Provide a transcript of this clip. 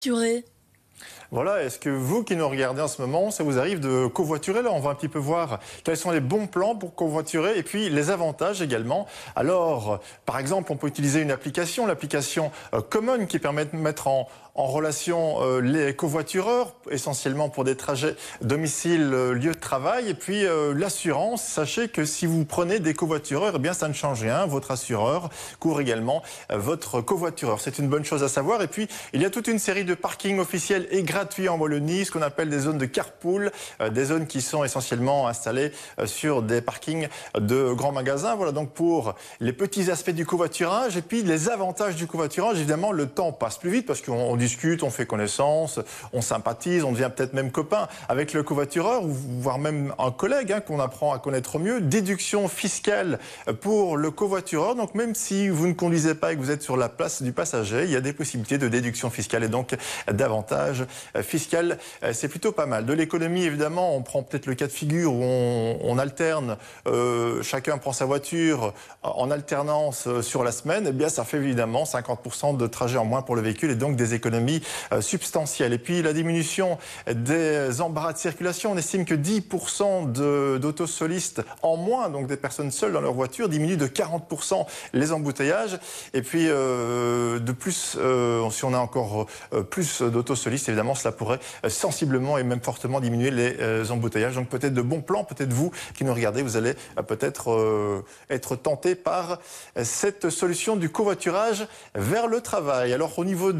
Purée. Voilà, est-ce que vous qui nous regardez en ce moment, ça vous arrive de covoiturer? Là, on va un petit peu voir quels sont les bons plans pour covoiturer et puis les avantages également. Alors, par exemple, on peut utiliser une application, l'application Common, qui permet de mettre en relation les covoitureurs, essentiellement pour des trajets domicile-lieu de travail. Et puis l'assurance, sachez que si vous prenez des covoitureurs, eh bien ça ne change rien. Votre assureur couvre également votre covoitureur. C'est une bonne chose à savoir. Et puis, il y a toute une série de parkings officiels et gratuits en Wallonie, ce qu'on appelle des zones de carpool, des zones qui sont essentiellement installées sur des parkings de grands magasins. Voilà donc pour les petits aspects du covoiturage. Et puis les avantages du covoiturage, évidemment, le temps passe plus vite parce qu'on discute, on fait connaissance, on sympathise, on devient peut-être même copain avec le covoitureur, voire même un collègue qu'on apprend à connaître mieux. Déduction fiscale pour le covoitureur. Donc même si vous ne conduisez pas et que vous êtes sur la place du passager, il y a des possibilités de déduction fiscale et donc d'avantages fiscal. C'est plutôt pas mal. De l'économie, évidemment, on prend peut-être le cas de figure où on alterne, chacun prend sa voiture en alternance sur la semaine. Eh bien, ça fait évidemment 50% de trajets en moins pour le véhicule et donc des économies substantielles. Et puis, la diminution des embarras de circulation, on estime que 10% d'autosolistes en moins, donc des personnes seules dans leur voiture, diminuent de 40% les embouteillages. Et puis, de plus, si on a encore plus d'autosolistes, évidemment, cela pourrait sensiblement et même fortement diminuer les embouteillages. Donc peut-être de bons plans, peut-être vous qui nous regardez, vous allez peut-être être tenté par cette solution du covoiturage vers le travail. Alors au niveau de